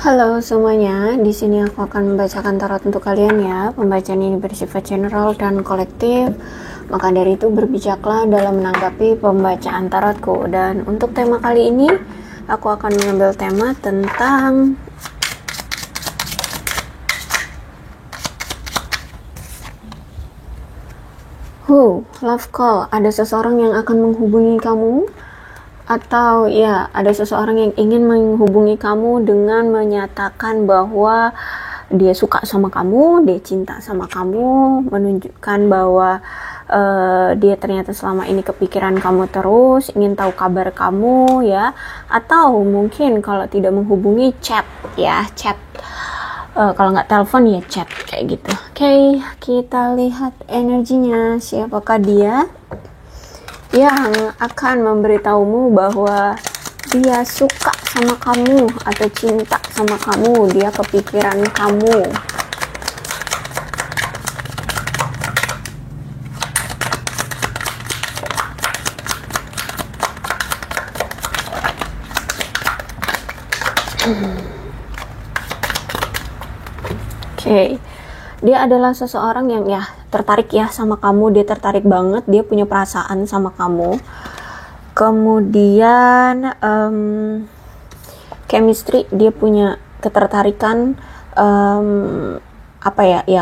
Halo semuanya, di sini aku akan membacakan tarot untuk kalian ya. Pembacaan ini bersifat general dan kolektif, maka dari itu berbijaklah dalam menanggapi pembacaan tarotku. Dan untuk tema kali ini, aku akan mengambil tema tentang love call. Ada seseorang yang akan menghubungi kamu, atau ya ada seseorang yang ingin menghubungi kamu dengan menyatakan bahwa dia suka sama kamu, dia cinta sama kamu, menunjukkan bahwa dia ternyata selama ini kepikiran kamu terus, ingin tahu kabar kamu ya, atau mungkin kalau tidak menghubungi chat ya, chat. Kalau nggak telepon ya chat kayak gitu. Oke, kita lihat energinya, siapakah dia yang akan memberitahumu bahwa dia suka sama kamu atau cinta sama kamu, dia kepikiran kamu. Oke. Dia adalah seseorang yang ya tertarik ya sama kamu, dia tertarik banget, dia punya perasaan sama kamu. Kemudian chemistry, dia punya ketertarikan,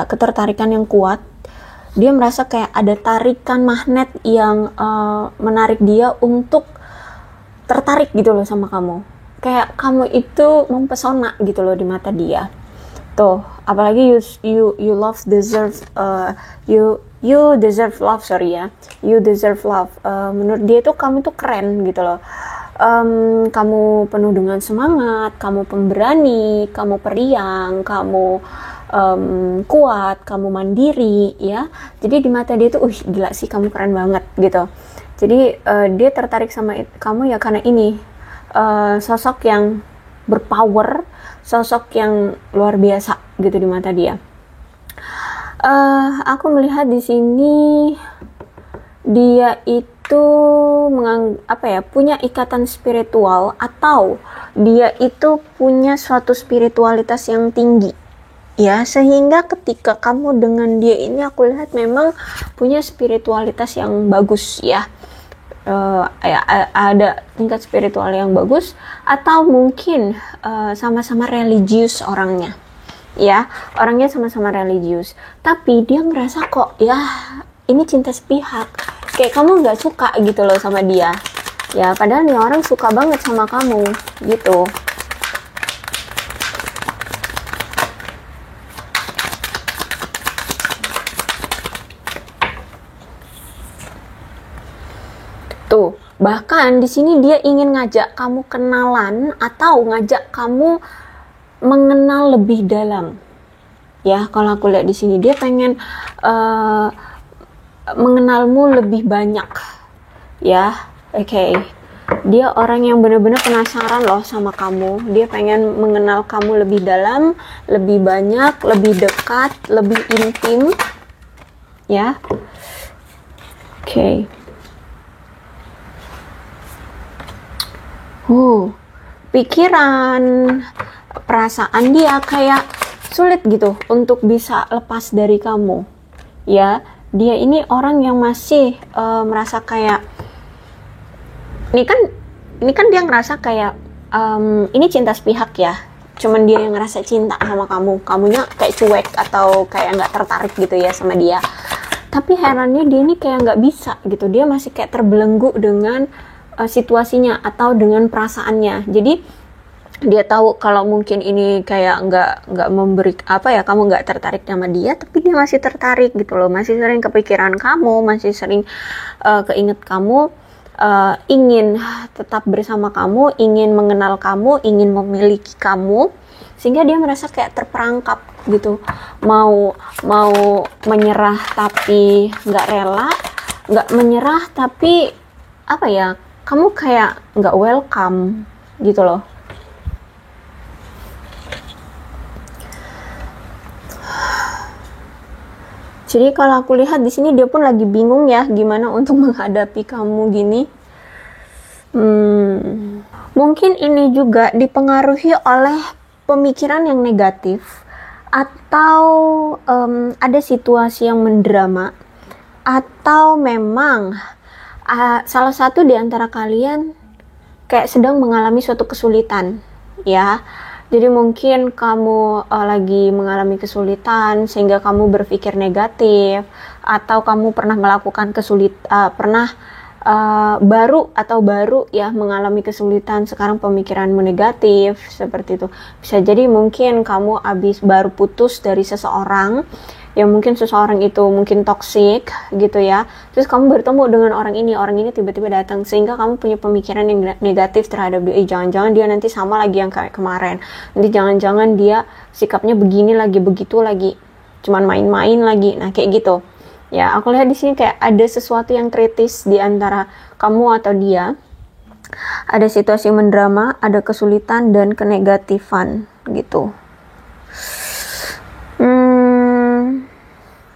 ketertarikan yang kuat. Dia merasa kayak ada tarikan magnet yang menarik dia untuk tertarik gitu loh sama kamu. Kayak kamu itu mempesona gitu loh di mata dia. Tuh, apalagi you love deserve you deserve love, you deserve love. Menurut dia tuh kamu tuh keren gitu loh. Kamu penuh dengan semangat, kamu pemberani, kamu periang, kamu kuat, kamu mandiri ya. Jadi di mata dia tuh gila sih, kamu keren banget gitu. Jadi dia tertarik sama kamu ya karena ini sosok yang berpower, sosok yang luar biasa gitu di mata dia. Aku melihat di sini dia itu punya ikatan spiritual, atau dia itu punya suatu spiritualitas yang tinggi ya, sehingga ketika kamu dengan dia ini aku lihat memang punya spiritualitas yang bagus ya. Ada tingkat spiritual yang bagus, atau mungkin sama-sama religius orangnya ya, orangnya sama-sama religius, tapi dia ngerasa kok ya ini cinta sepihak, kayak kamu nggak suka gitu loh sama dia ya, padahal nih orang suka banget sama kamu gitu. Tuh, bahkan di sini dia ingin ngajak kamu kenalan atau ngajak kamu mengenal lebih dalam. Ya, kalau aku lihat di sini dia pengen mengenalmu lebih banyak. Ya, oke. Dia orang yang benar-benar penasaran loh sama kamu. Dia pengen mengenal kamu lebih dalam, lebih banyak, lebih dekat, lebih intim. Ya. Oke. Pikiran, perasaan dia kayak sulit gitu untuk bisa lepas dari kamu ya. Dia ini orang yang masih merasa kayak ini kan dia ngerasa kayak ini cinta sepihak ya, cuman dia yang ngerasa cinta sama kamunya kayak cuek atau kayak nggak tertarik gitu ya sama dia. Tapi herannya dia ini kayak nggak bisa gitu, dia masih kayak terbelenggu dengan situasinya atau dengan perasaannya. Jadi dia tahu kalau mungkin ini kayak nggak memberi kamu nggak tertarik sama dia, tapi dia masih tertarik gitu loh, masih sering kepikiran kamu, masih sering keinget kamu, ingin tetap bersama kamu, ingin mengenal kamu, ingin memiliki kamu, sehingga dia merasa kayak terperangkap gitu, mau menyerah tapi nggak rela, nggak menyerah tapi kamu kayak nggak welcome gitu loh. Jadi kalau aku lihat di sini dia pun lagi bingung ya gimana untuk menghadapi kamu gini. Mungkin ini juga dipengaruhi oleh pemikiran yang negatif, atau ada situasi yang mendrama, atau memang salah satu di antara kalian kayak sedang mengalami suatu kesulitan, ya. Jadi mungkin kamu lagi mengalami kesulitan sehingga kamu berpikir negatif, atau kamu pernah melakukan baru ya mengalami kesulitan, sekarang pemikiranmu negatif seperti itu. Bisa jadi mungkin kamu baru putus dari seseorang, ya mungkin seseorang itu mungkin toksik gitu ya, terus kamu bertemu dengan orang ini tiba-tiba datang sehingga kamu punya pemikiran yang negatif terhadap dia. Jangan-jangan dia nanti sama lagi yang kayak kemarin, nanti jangan-jangan dia sikapnya begini lagi, begitu lagi, cuman main-main lagi. Nah kayak gitu ya, aku lihat di sini kayak ada sesuatu yang kritis di antara kamu atau dia. Ada situasi mendrama, ada kesulitan dan kenegatifan gitu.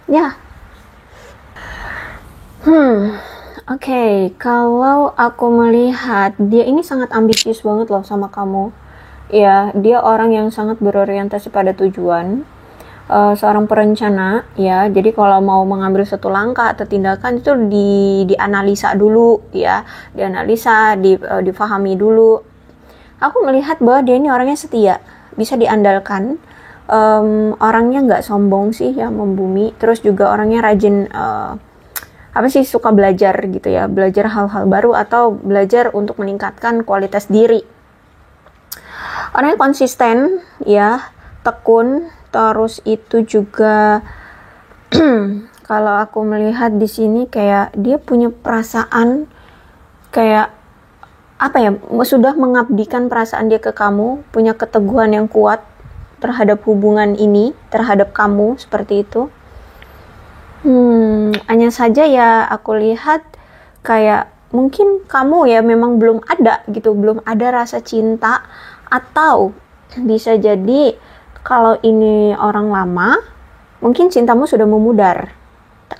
Ya. Oke, kalau aku melihat dia ini sangat ambisius banget loh sama kamu. Ya, dia orang yang sangat berorientasi pada tujuan. Seorang perencana ya, jadi kalau mau mengambil satu langkah atau tindakan itu dianalisa dulu ya, difahami dulu. Aku melihat bahwa dia ini orangnya setia, bisa diandalkan, orangnya nggak sombong sih ya, membumi, terus juga orangnya rajin suka belajar gitu ya, belajar hal-hal baru atau belajar untuk meningkatkan kualitas diri. Orangnya konsisten ya, tekun. Terus itu juga kalau aku melihat di sini kayak dia punya perasaan kayak sudah mengabdikan perasaan dia ke kamu, punya keteguhan yang kuat terhadap hubungan ini, terhadap kamu, seperti itu. Hanya saja ya aku lihat kayak mungkin kamu ya memang belum ada rasa cinta, atau bisa jadi kalau ini orang lama, mungkin cintamu sudah memudar.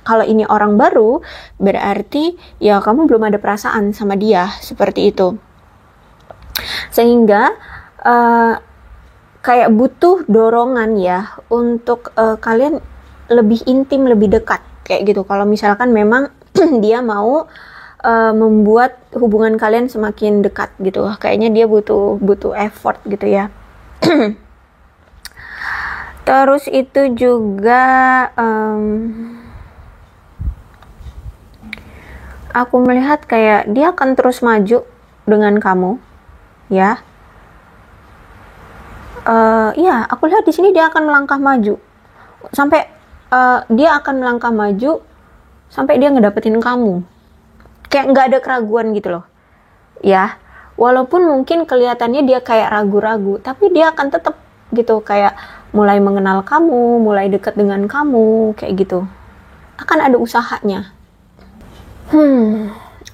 Kalau ini orang baru, berarti ya kamu belum ada perasaan sama dia, seperti itu. Sehingga kayak butuh dorongan ya untuk kalian lebih intim, lebih dekat, kayak gitu. Kalau misalkan memang dia mau membuat hubungan kalian semakin dekat gitu, kayaknya dia butuh effort gitu ya. Terus itu juga aku melihat kayak dia akan terus maju dengan kamu, ya. Ya, aku lihat di sini dia akan melangkah maju sampai sampai dia ngedapetin kamu. Kayak nggak ada keraguan gitu loh, ya. Walaupun mungkin kelihatannya dia kayak ragu-ragu, tapi dia akan tetap gitu kayak mulai mengenal kamu, mulai dekat dengan kamu, kayak gitu. Akan ada usahanya.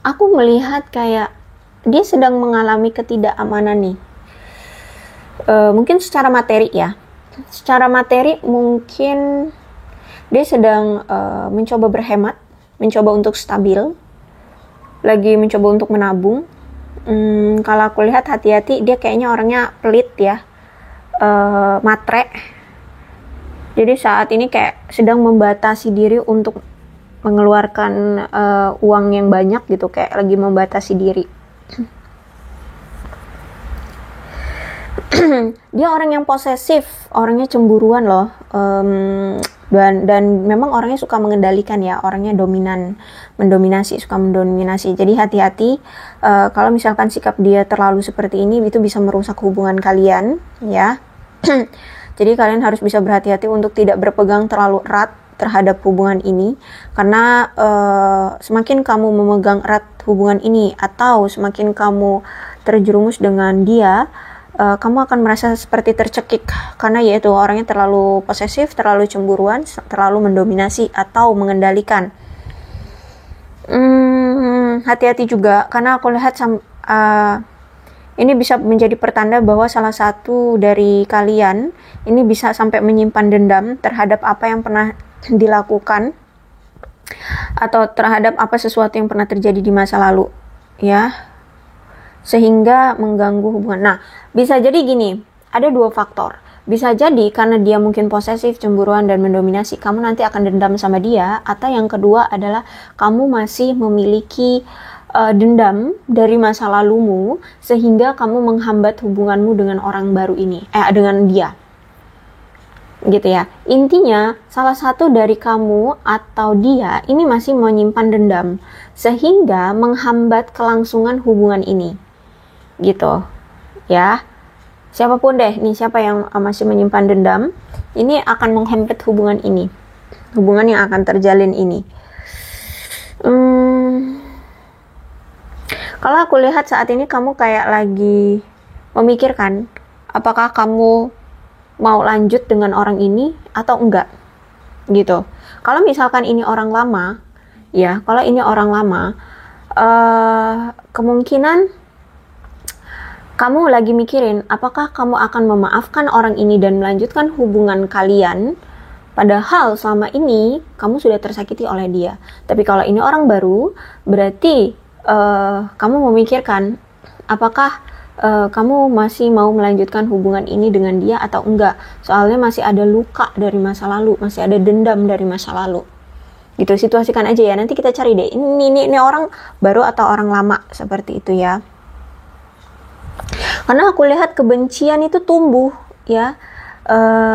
Aku melihat kayak dia sedang mengalami ketidakamanan nih. Mungkin secara materi ya. Secara materi mungkin dia sedang mencoba berhemat, mencoba untuk stabil, lagi mencoba untuk menabung. Kalau aku lihat hati-hati, dia kayaknya orangnya pelit ya. Matre. Jadi saat ini kayak sedang membatasi diri untuk mengeluarkan uang yang banyak gitu, kayak lagi membatasi diri. Dia orang yang posesif, orangnya cemburuan loh, dan memang orangnya suka mengendalikan ya, orangnya suka mendominasi. Jadi hati-hati kalau misalkan sikap dia terlalu seperti ini, itu bisa merusak hubungan kalian ya. Jadi kalian harus bisa berhati-hati untuk tidak berpegang terlalu erat terhadap hubungan ini, karena semakin kamu memegang erat hubungan ini atau semakin kamu terjerumus dengan dia, kamu akan merasa seperti tercekik, karena yaitu orangnya terlalu posesif, terlalu cemburuan, terlalu mendominasi atau mengendalikan. Hati-hati juga, karena aku lihat ini bisa menjadi pertanda bahwa salah satu dari kalian ini bisa sampai menyimpan dendam terhadap apa yang pernah dilakukan atau terhadap sesuatu yang pernah terjadi di masa lalu, ya, sehingga mengganggu hubungan. Nah, bisa jadi gini, ada dua faktor. Bisa jadi karena dia mungkin posesif, cemburuan, dan mendominasi, kamu nanti akan dendam sama dia. Atau yang kedua adalah kamu masih memiliki dendam dari masa lalumu, sehingga kamu menghambat hubunganmu dengan orang baru ini, dengan dia. Gitu ya. Intinya, salah satu dari kamu atau dia ini masih menyimpan dendam, sehingga menghambat kelangsungan hubungan ini. Gitu. Ya. Siapapun deh, nih siapa yang masih menyimpan dendam, ini akan menghambat hubungan ini. Hubungan yang akan terjalin ini. Kalau aku lihat saat ini kamu kayak lagi memikirkan apakah kamu mau lanjut dengan orang ini atau enggak, gitu. Kalau misalkan ini orang lama, ya, kalau ini orang lama, kemungkinan kamu lagi mikirin apakah kamu akan memaafkan orang ini dan melanjutkan hubungan kalian, padahal selama ini kamu sudah tersakiti oleh dia. Tapi kalau ini orang baru, berarti kamu memikirkan apakah kamu masih mau melanjutkan hubungan ini dengan dia atau enggak. Soalnya masih ada luka dari masa lalu, masih ada dendam dari masa lalu. Gitu, situasikan aja ya. Nanti kita cari deh, ini orang baru atau orang lama, seperti itu ya. Karena aku lihat kebencian itu tumbuh ya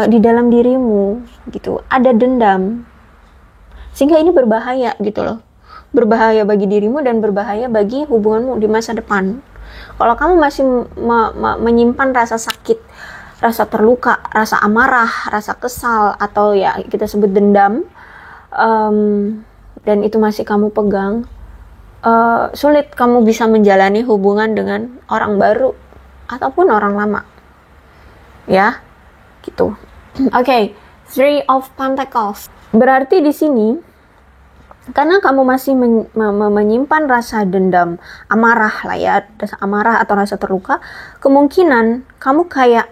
di dalam dirimu gitu. Ada dendam. Sehingga ini berbahaya gitu loh. Berbahaya bagi dirimu dan berbahaya bagi hubunganmu di masa depan. Kalau kamu masih menyimpan rasa sakit, rasa terluka, rasa amarah, rasa kesal, atau ya kita sebut dendam, dan itu masih kamu pegang, sulit kamu bisa menjalani hubungan dengan orang baru ataupun orang lama. Ya, gitu. Oke, Three of Pentacles. Berarti di sini karena kamu masih menyimpan rasa dendam, amarah lah ya, rasa amarah atau rasa terluka, kemungkinan kamu kayak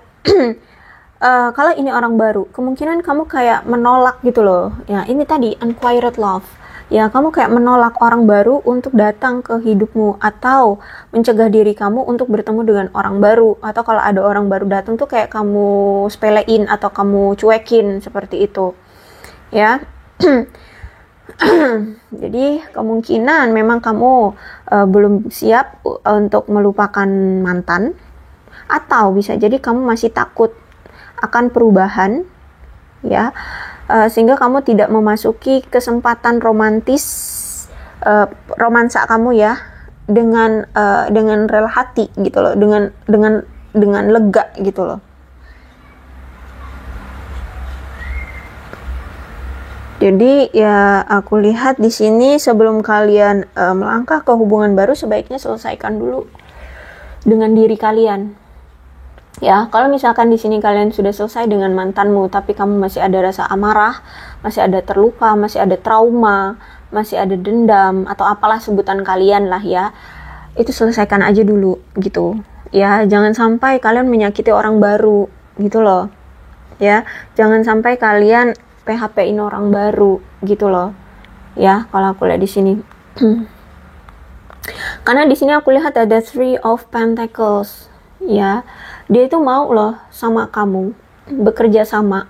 kalau ini orang baru, kemungkinan kamu kayak menolak gitu loh. Ya, ini tadi unrequited love. Ya, kamu kayak menolak orang baru untuk datang ke hidupmu, atau mencegah diri kamu untuk bertemu dengan orang baru, atau kalau ada orang baru datang tuh kayak kamu sepelein atau kamu cuekin, seperti itu. Ya. Jadi kemungkinan memang kamu belum siap untuk melupakan mantan, atau bisa jadi kamu masih takut akan perubahan, ya, sehingga kamu tidak memasuki kesempatan romansa kamu ya dengan rela hati gitu loh, dengan lega gitu loh. Jadi ya aku lihat di sini sebelum kalian melangkah ke hubungan baru, sebaiknya selesaikan dulu dengan diri kalian. Ya, kalau misalkan di sini kalian sudah selesai dengan mantanmu, tapi kamu masih ada rasa amarah, masih ada terluka, masih ada trauma, masih ada dendam atau apalah sebutan kalian lah ya, itu selesaikan aja dulu gitu. Ya, jangan sampai kalian menyakiti orang baru gitu loh. Ya, jangan sampai kalian PHP-in orang baru gitu loh. Ya, kalau aku lihat di sini. Karena di sini aku lihat ada Three of Pentacles. Ya, dia itu mau loh sama kamu, bekerja sama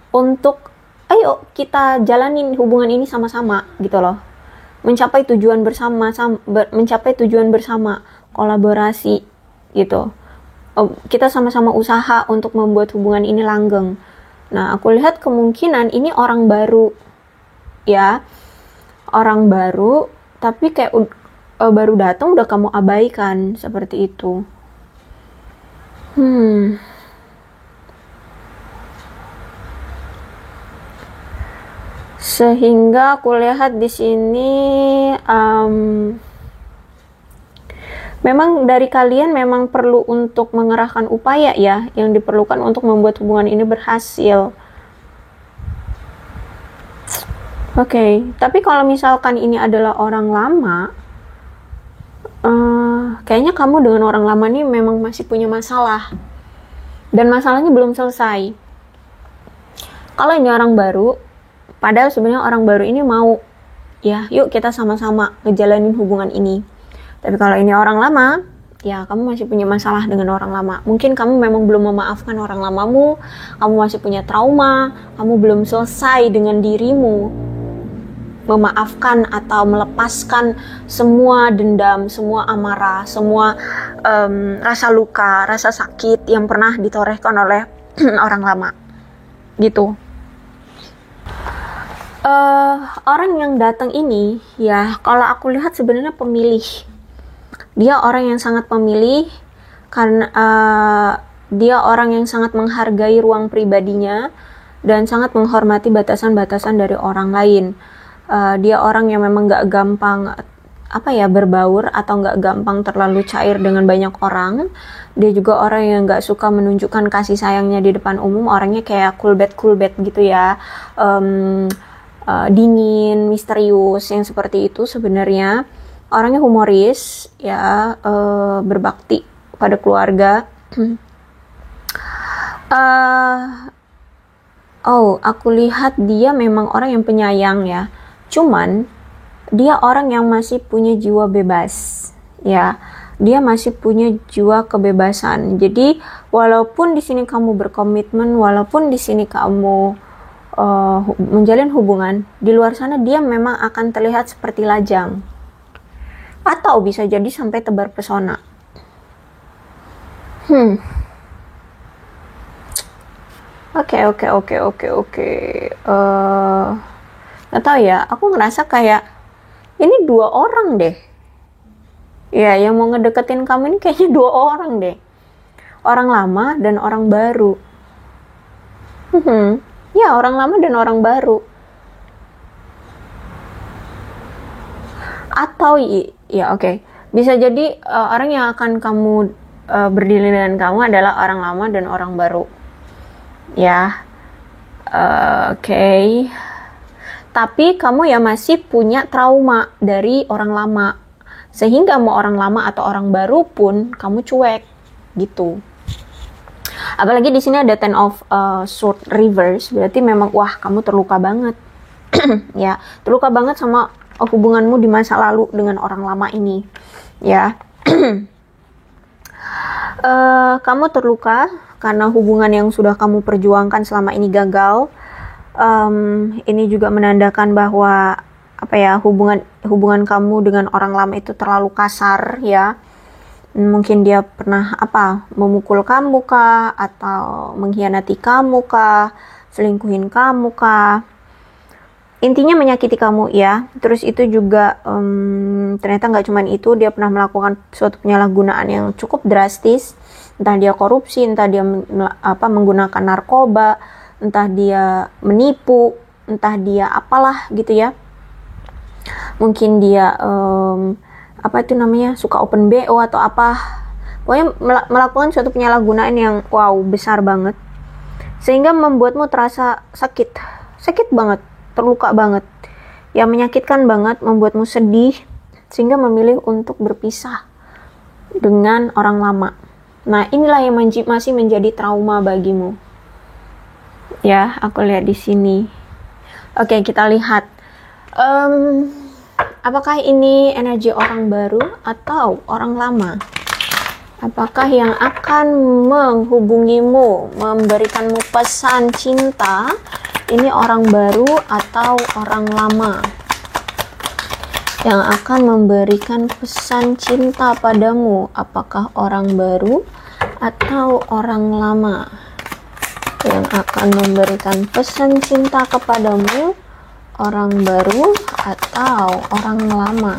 untuk ayo kita jalanin hubungan ini sama-sama gitu loh. Mencapai tujuan bersama, kolaborasi gitu. Kita sama-sama usaha untuk membuat hubungan ini langgeng. Nah, aku lihat kemungkinan ini orang baru, ya, orang baru, tapi kayak baru datang udah kamu abaikan, seperti itu. Sehingga aku lihat di sini, memang dari kalian memang perlu untuk mengerahkan upaya ya, yang diperlukan untuk membuat hubungan ini berhasil. Oke, tapi kalau misalkan ini adalah orang lama, kayaknya kamu dengan orang lama ini memang masih punya masalah. Dan masalahnya belum selesai. Kalau ini orang baru, padahal sebenarnya orang baru ini mau, ya yuk kita sama-sama ngejalanin hubungan ini. Tapi kalau ini orang lama, Ya, kamu masih punya masalah dengan orang lama. Mungkin kamu memang belum memaafkan orang lamamu, kamu masih punya trauma, kamu belum selesai dengan dirimu memaafkan atau melepaskan semua dendam, semua amarah, semua rasa luka, rasa sakit yang pernah ditorehkan oleh orang lama. Gitu. Orang yang datang ini, ya kalau aku lihat sebenarnya pemilih. Dia orang yang sangat pemilih karena dia orang yang sangat menghargai ruang pribadinya dan sangat menghormati batasan-batasan dari orang lain. Dia orang yang memang gak gampang berbaur atau gak gampang terlalu cair dengan banyak orang. Dia juga orang yang gak suka menunjukkan kasih sayangnya di depan umum. Orangnya kayak cool bad gitu ya, dingin, misterius, yang seperti itu sebenarnya. Orangnya humoris, ya, berbakti pada keluarga. Aku lihat dia memang orang yang penyayang ya. Cuman dia orang yang masih punya jiwa bebas, ya. Dia masih punya jiwa kebebasan. Jadi walaupun di sini kamu berkomitmen, walaupun di sini kamu menjalin hubungan, di luar sana dia memang akan terlihat seperti lajang. Atau bisa jadi sampai tebar pesona. Oke. Gak tau ya, aku ngerasa kayak ini 2 orang deh. Ya, yang mau ngedeketin kamu ini kayaknya 2 orang deh. Orang lama dan orang baru. Ya, orang lama dan orang baru. Atau ya oke. Bisa jadi orang yang akan kamu berdiri dengan kamu adalah orang lama dan orang baru. Ya. Oke. Tapi kamu ya masih punya trauma dari orang lama. Sehingga mau orang lama atau orang baru pun kamu cuek gitu. Apalagi di sini ada Ten of Sword reverse, berarti memang wah kamu terluka banget. Ya, terluka banget sama hubunganmu di masa lalu dengan orang lama ini, ya. Kamu terluka karena hubungan yang sudah kamu perjuangkan selama ini gagal. Ini juga menandakan bahwa hubungan kamu dengan orang lama itu terlalu kasar, ya. Mungkin dia pernah memukul kamu kah, atau mengkhianati kamu kah, selingkuhin kamu kah. Intinya menyakiti kamu, ya. Terus itu juga ternyata nggak cuma itu, dia pernah melakukan suatu penyalahgunaan yang cukup drastis. Entah dia korupsi, entah dia menggunakan narkoba, entah dia menipu, entah dia apalah gitu ya. Mungkin dia suka open BO atau apa. Pokoknya melakukan suatu penyalahgunaan yang besar banget. Sehingga membuatmu terasa sakit banget. Terluka banget, yang menyakitkan banget, membuatmu sedih, sehingga memilih untuk berpisah dengan orang lama. Nah, inilah yang masih menjadi trauma bagimu. Ya, aku lihat di sini. Oke, kita lihat. Apakah ini energi orang baru atau orang lama? Apakah yang akan menghubungimu, memberikanmu pesan cinta? Ini orang baru atau orang lama yang akan memberikan pesan cinta padamu? Apakah orang baru atau orang lama yang akan memberikan pesan cinta kepadamu? Orang baru atau orang lama?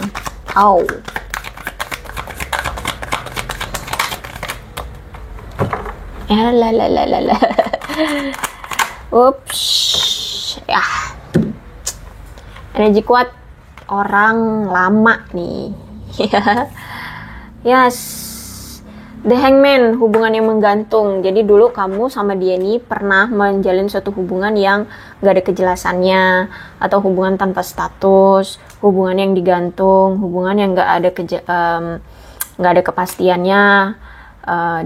Ups, ya. Energi kuat orang lama nih. Yes. The Hangman, hubungan yang menggantung. Jadi dulu kamu sama dia nih pernah menjalin suatu hubungan yang gak ada kejelasannya, atau hubungan tanpa status, hubungan yang digantung, hubungan yang gak ada kepastiannya.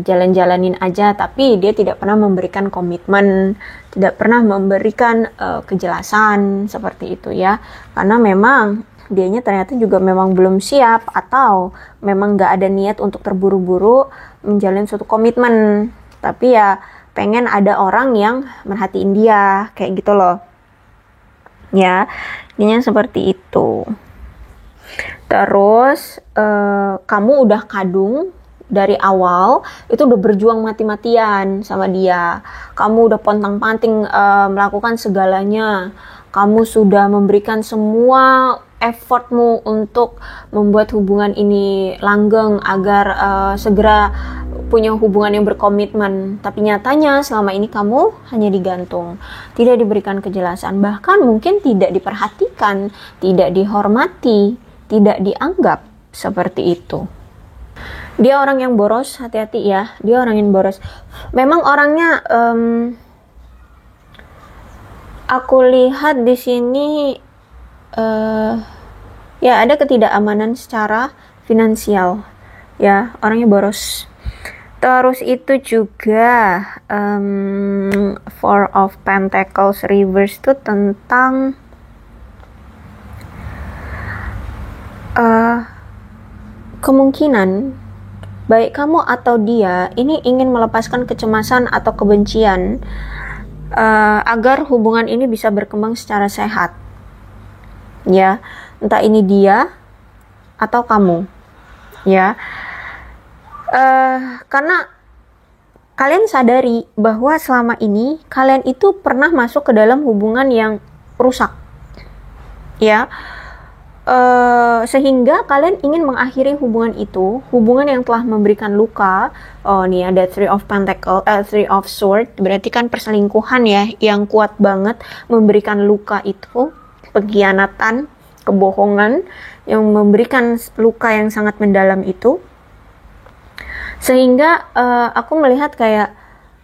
Jalan-jalanin aja, tapi dia tidak pernah memberikan komitmen, tidak pernah memberikan kejelasan seperti itu ya. Karena memang dianya ternyata juga memang belum siap atau memang nggak ada niat untuk terburu-buru menjalin suatu komitmen, tapi ya pengen ada orang yang merhatiin dia kayak gitu loh ya, intinya seperti itu. Terus kamu udah kadung dari awal, itu udah berjuang mati-matian sama dia, kamu udah pontang-panting melakukan segalanya, kamu sudah memberikan semua effortmu untuk membuat hubungan ini langgeng agar segera punya hubungan yang berkomitmen, tapi nyatanya selama ini kamu hanya digantung, tidak diberikan kejelasan, bahkan mungkin tidak diperhatikan, tidak dihormati, tidak dianggap seperti itu. Dia orang yang boros, hati-hati ya, dia orang yang boros. Memang orangnya aku lihat di sini ya ada ketidakamanan secara finansial ya, orangnya boros. Terus itu juga Four of Pentacles reverse itu tentang kemungkinan baik kamu atau dia ini ingin melepaskan kecemasan atau kebencian agar hubungan ini bisa berkembang secara sehat ya, entah ini dia atau kamu ya, karena kalian sadari bahwa selama ini kalian itu pernah masuk ke dalam hubungan yang rusak ya, sehingga kalian ingin mengakhiri hubungan itu, hubungan yang telah memberikan luka. Oh nih ada Three of Pentacles, Three of Swords, berarti kan perselingkuhan ya, yang kuat banget memberikan luka itu, pengkhianatan, kebohongan yang memberikan luka yang sangat mendalam itu, sehingga aku melihat kayak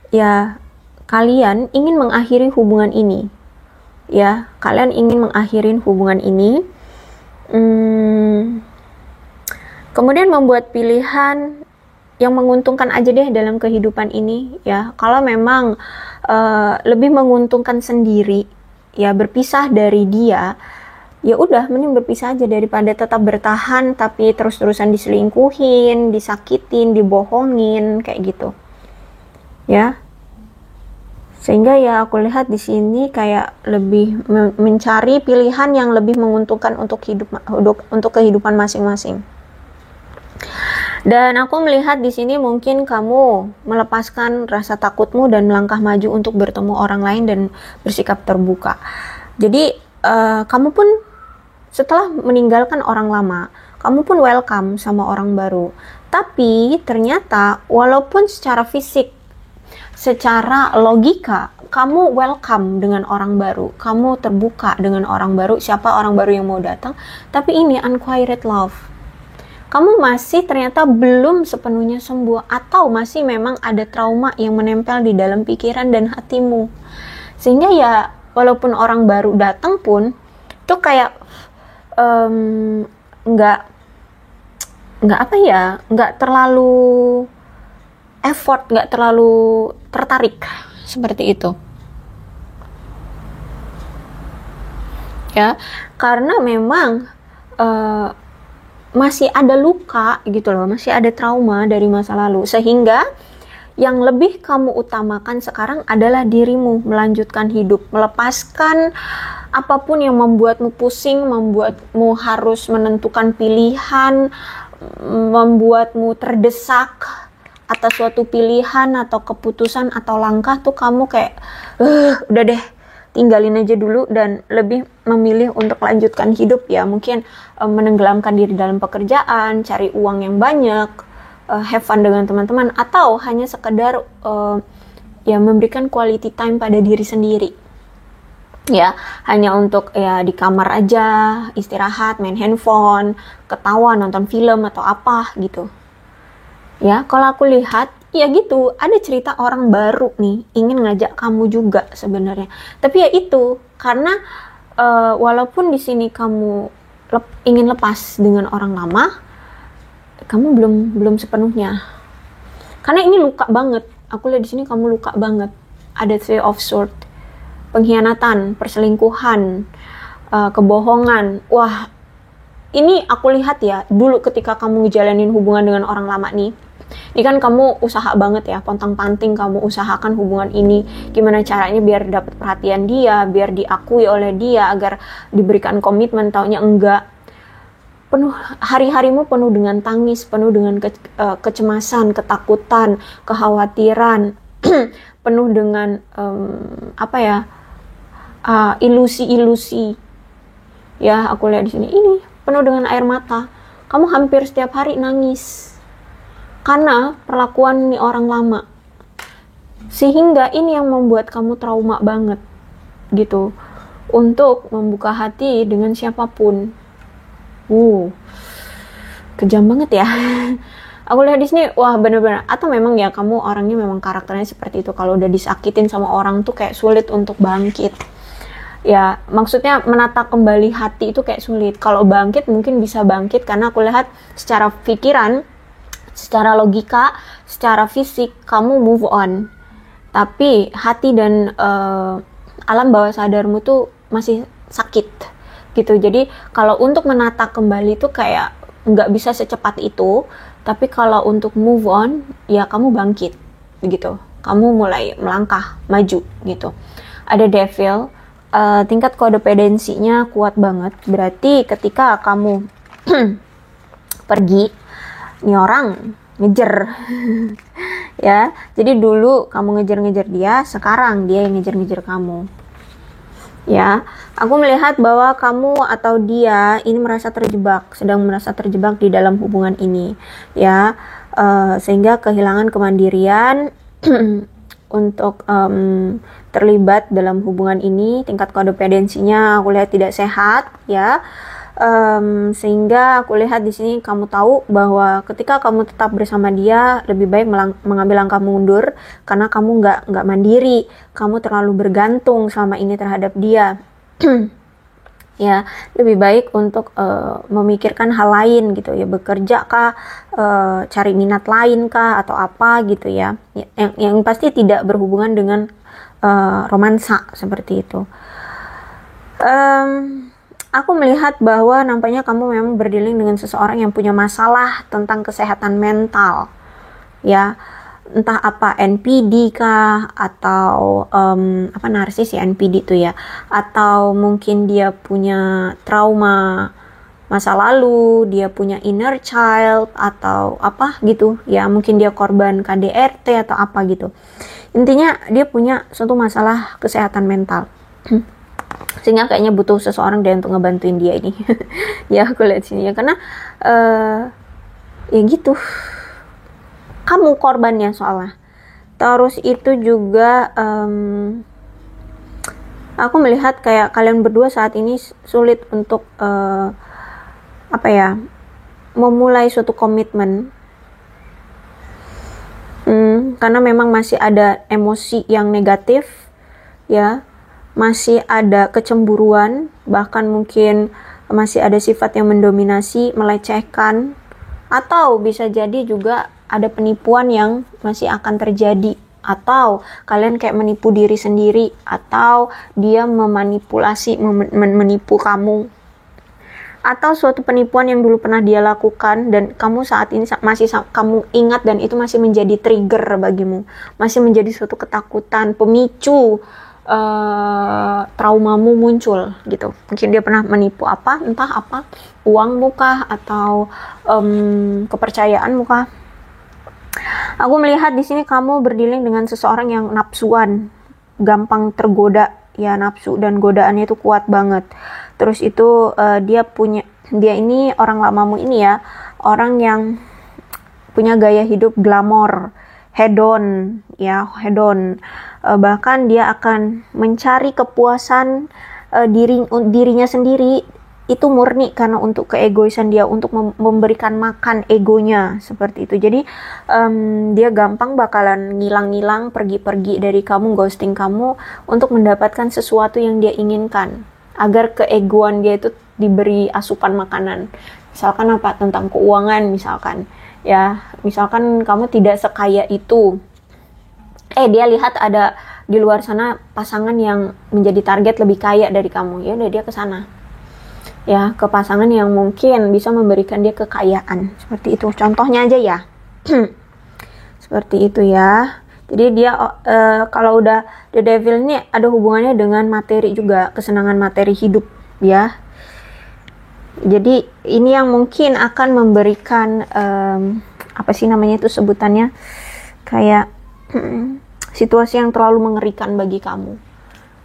ya kalian ingin mengakhiri hubungan ini ya, kalian ingin mengakhiri hubungan ini. Kemudian membuat pilihan yang menguntungkan aja deh dalam kehidupan ini ya. Kalau memang lebih menguntungkan sendiri ya, berpisah dari dia, ya udah mending berpisah aja daripada tetap bertahan tapi terus-terusan diselingkuhin, disakitin, dibohongin kayak gitu ya. Sehingga ya aku lihat di sini kayak lebih mencari pilihan yang lebih menguntungkan untuk kehidupan masing-masing. Dan aku melihat di sini mungkin kamu melepaskan rasa takutmu dan melangkah maju untuk bertemu orang lain dan bersikap terbuka. Jadi kamu pun setelah meninggalkan orang lama, kamu pun welcome sama orang baru. Tapi ternyata walaupun secara fisik, secara logika kamu welcome dengan orang baru, kamu terbuka dengan orang baru, siapa orang baru yang mau datang, tapi ini unquiet love, kamu masih ternyata belum sepenuhnya sembuh, atau masih memang ada trauma yang menempel di dalam pikiran dan hatimu, sehingga ya walaupun orang baru datang pun itu kayak nggak apa ya, nggak terlalu effort, nggak terlalu tertarik seperti itu ya, karena memang masih ada luka gitu loh, masih ada trauma dari masa lalu, sehingga yang lebih kamu utamakan sekarang adalah dirimu, melanjutkan hidup, melepaskan apapun yang membuatmu pusing, membuatmu harus menentukan pilihan, membuatmu terdesak atas suatu pilihan atau keputusan atau langkah tuh kamu kayak udah deh tinggalin aja dulu dan lebih memilih untuk lanjutkan hidup ya, mungkin menenggelamkan diri dalam pekerjaan, cari uang yang banyak, have fun dengan teman-teman, atau hanya sekedar ya memberikan quality time pada diri sendiri ya, hanya untuk ya di kamar aja istirahat, main handphone, ketawa, nonton film atau apa gitu ya. Kalau aku lihat ya gitu, ada cerita orang baru nih ingin ngajak kamu juga sebenarnya, tapi ya itu karena walaupun di sini kamu ingin lepas dengan orang lama, kamu belum sepenuhnya, karena ini luka banget. Aku lihat di sini kamu luka banget, ada Three of Swords, pengkhianatan, perselingkuhan, kebohongan. Wah, ini aku lihat ya, dulu ketika kamu ngejalanin hubungan dengan orang lama nih, ini kan kamu usaha banget ya, pontang-panting kamu usahakan hubungan ini, gimana caranya biar dapat perhatian dia, biar diakui oleh dia, agar diberikan komitmen, taunya enggak. Penuh, hari-harimu penuh dengan tangis, penuh dengan kecemasan, ketakutan, kekhawatiran, penuh dengan ilusi-ilusi. Ya, aku lihat di sini ini penuh dengan air mata. Kamu hampir setiap hari nangis karena perlakuan nih orang lama. Sehingga ini yang membuat kamu trauma banget gitu untuk membuka hati dengan siapapun. Kejam banget ya. Aku lihat di sini, wah bener-bener. Atau memang ya kamu orangnya memang karakternya seperti itu. Kalau udah disakitin sama orang tuh kayak sulit untuk bangkit. Ya, maksudnya menata kembali hati itu kayak sulit. Kalau bangkit mungkin bisa bangkit karena aku lihat secara pikiran, secara logika, secara fisik kamu move on. Tapi hati dan alam bawah sadarmu tuh masih sakit gitu. Jadi kalau untuk menata kembali tuh kayak nggak bisa secepat itu. Tapi kalau untuk move on, ya kamu bangkit begitu. Kamu mulai melangkah maju gitu. Ada devil. Tingkat kodependensinya kuat banget. Berarti ketika kamu pergi, nih orang ngejer. Ya, jadi dulu kamu ngejar-ngejar dia, sekarang dia yang ngejar-ngejar kamu. Ya, aku melihat bahwa kamu atau dia ini sedang merasa terjebak di dalam hubungan ini. Ya, sehingga kehilangan kemandirian untuk terlibat dalam hubungan ini. Tingkat kodependensinya aku lihat tidak sehat ya, sehingga aku lihat di sini kamu tahu bahwa ketika kamu tetap bersama dia lebih baik mengambil langkah mundur karena kamu nggak mandiri, kamu terlalu bergantung selama ini terhadap dia. Ya, lebih baik untuk memikirkan hal lain gitu ya, bekerja kah, cari minat lain kah atau apa gitu ya, yang pasti tidak berhubungan dengan romansa seperti itu. Aku melihat bahwa nampaknya kamu memang berdealing dengan seseorang yang punya masalah tentang kesehatan mental ya, entah apa NPD kah atau narsis ya, NPD itu ya, atau mungkin dia punya trauma masa lalu, dia punya inner child atau apa gitu ya, mungkin dia korban KDRT atau apa gitu. Intinya dia punya suatu masalah kesehatan mental. Sehingga kayaknya butuh seseorang deh untuk ngebantuin dia ini. Ya, aku lihat sini ya, karena ya gitu, kamu korbannya soalnya. Terus itu juga aku melihat kayak kalian berdua saat ini sulit untuk memulai suatu komitmen, karena memang masih ada emosi yang negatif ya, masih ada kecemburuan, bahkan mungkin masih ada sifat yang mendominasi, melecehkan, atau bisa jadi juga ada penipuan yang masih akan terjadi, atau kalian kayak menipu diri sendiri, atau dia memanipulasi, menipu kamu, atau suatu penipuan yang dulu pernah dia lakukan dan kamu saat ini masih kamu ingat, dan itu masih menjadi trigger bagimu, masih menjadi suatu ketakutan, pemicu traumamu muncul gitu. Mungkin dia pernah menipu entah apa, uang muka atau kepercayaan muka. Aku melihat di sini kamu berdealing dengan seseorang yang nafsuan, gampang tergoda ya, nafsu dan godaannya itu kuat banget. Terus itu dia ini orang lamamu ini ya, orang yang punya gaya hidup glamor, hedon ya, hedon. Bahkan dia akan mencari kepuasan dirinya sendiri, itu murni karena untuk keegoisan dia, untuk memberikan makan egonya seperti itu. Jadi dia gampang bakalan ngilang-ngilang, pergi-pergi dari kamu, ghosting kamu untuk mendapatkan sesuatu yang dia inginkan, agar keegoan dia itu diberi asupan makanan. Misalkan apa, tentang keuangan misalkan ya, misalkan kamu tidak sekaya itu, dia lihat ada di luar sana pasangan yang menjadi target lebih kaya dari kamu, ya udah dia ke sana ya, ke pasangan yang mungkin bisa memberikan dia kekayaan. Seperti itu contohnya aja ya. Seperti itu ya. Jadi dia kalau udah the devil ini ada hubungannya dengan materi juga, kesenangan materi hidup ya. Jadi ini yang mungkin akan memberikan apa sih namanya itu sebutannya, kayak situasi yang terlalu mengerikan bagi kamu.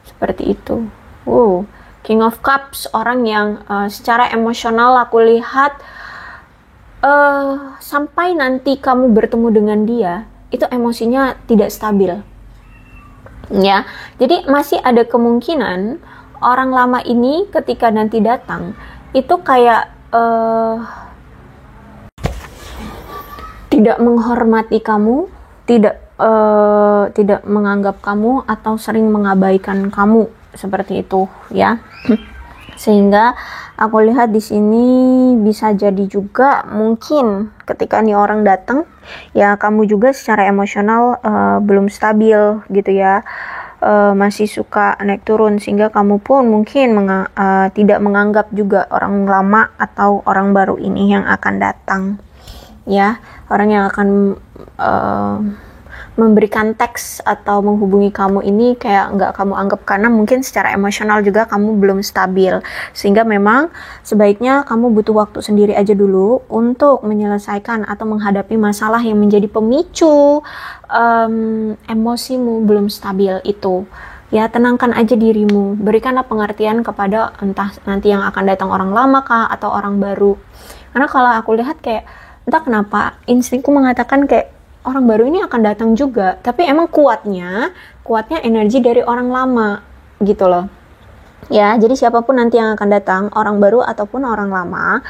Seperti itu. King of Cups, orang yang secara emosional aku lihat sampai nanti kamu bertemu dengan dia, itu emosinya tidak stabil. Ya, jadi masih ada kemungkinan orang lama ini ketika nanti datang itu kayak tidak menghormati kamu, tidak menganggap kamu, atau sering mengabaikan kamu, seperti itu ya. Sehingga aku lihat di sini bisa jadi juga mungkin ketika nih orang datang ya, kamu juga secara emosional belum stabil gitu ya, masih suka naik turun, sehingga kamu pun mungkin tidak menganggap juga orang lama atau orang baru ini yang akan datang ya, orang yang akan memberikan teks atau menghubungi kamu ini kayak nggak kamu anggap, karena mungkin secara emosional juga kamu belum stabil, sehingga memang sebaiknya kamu butuh waktu sendiri aja dulu untuk menyelesaikan atau menghadapi masalah yang menjadi pemicu emosimu belum stabil itu ya. Tenangkan aja dirimu, berikanlah pengertian kepada entah nanti yang akan datang orang lama kah atau orang baru, karena kalau aku lihat kayak entah kenapa instingku mengatakan kayak orang baru ini akan datang juga, tapi emang kuatnya energi dari orang lama gitu loh ya. Jadi siapapun nanti yang akan datang, orang baru ataupun orang lama,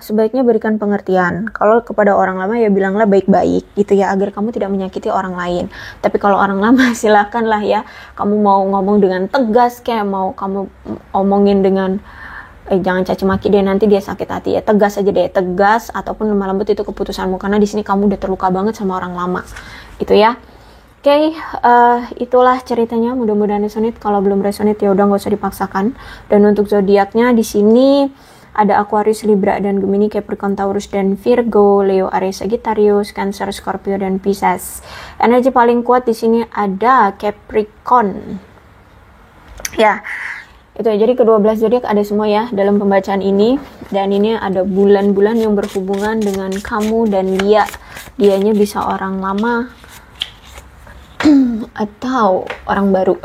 sebaiknya berikan pengertian. Kalau kepada orang lama ya bilanglah baik-baik gitu ya, agar kamu tidak menyakiti orang lain. Tapi kalau orang lama silakanlah ya, kamu mau ngomong dengan tegas, kayak mau kamu omongin dengan jangan caci maki deh, nanti dia sakit hati ya, tegas aja deh, tegas ataupun lemah lembut, itu keputusanmu, karena di sini kamu udah terluka banget sama orang lama itu ya. Oke, itulah ceritanya, mudah-mudahan resonate. Kalau belum resonate ya udah nggak usah dipaksakan. Dan untuk zodiaknya di sini ada Aquarius, Libra dan Gemini, Capricorn, Taurus dan Virgo, Leo, Aries, Sagittarius, Cancer, Scorpio dan Pisces. Energi paling kuat di sini ada Capricorn ya. Itu ya, jadi ke-12 zodiak ada semua ya dalam pembacaan ini. Dan ini ada bulan-bulan yang berhubungan dengan kamu dan dianya bisa orang lama atau orang baru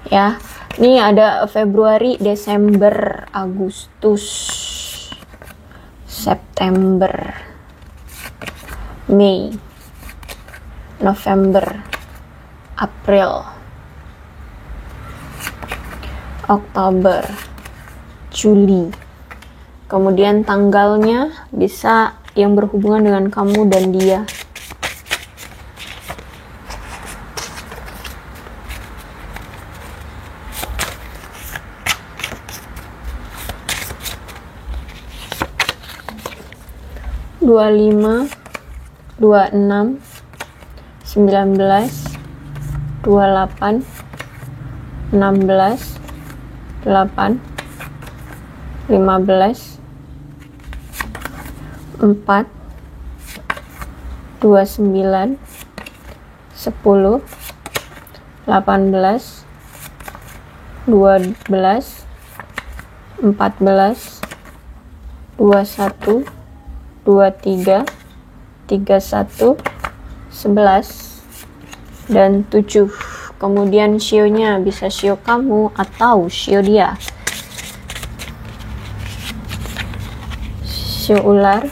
ya. Ini ada Februari, Desember, Agustus, September, Mei, November, April, Oktober, Juli. Kemudian tanggalnya bisa yang berhubungan dengan kamu dan dia. Dua 25, 26, 19, 28, 16, 8, 15, 4, 29, 10, 18, 12, 14, 21, 23, 31, 11, dan 7. Kemudian shio-nya bisa shio kamu atau shio dia. Shio ular,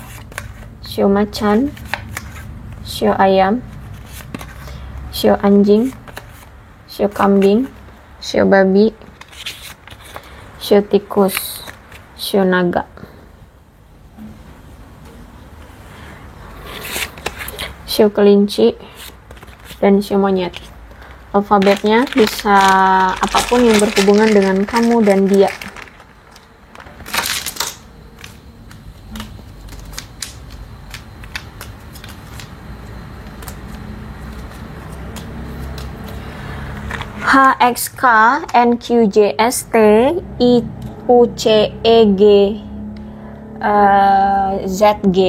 shio macan, shio ayam, shio anjing, shio kambing, shio babi, shio tikus, shio naga. Shio kelinci dan shio monyet. Alfabetnya bisa apapun yang berhubungan dengan kamu dan dia. HXK, NQJST, U C E G Z G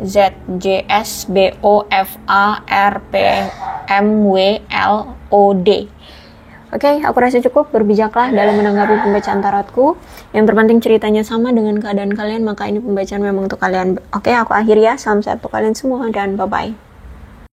Z J S B O F A R P M W L O D. Oke, aku rasa cukup. Berbijaklah dalam menanggapi pembacaan tarotku. Yang terpenting ceritanya sama dengan keadaan kalian, maka ini pembacaan memang untuk kalian. Oke, aku akhiri ya. Salam sehat untuk kalian semua dan bye-bye.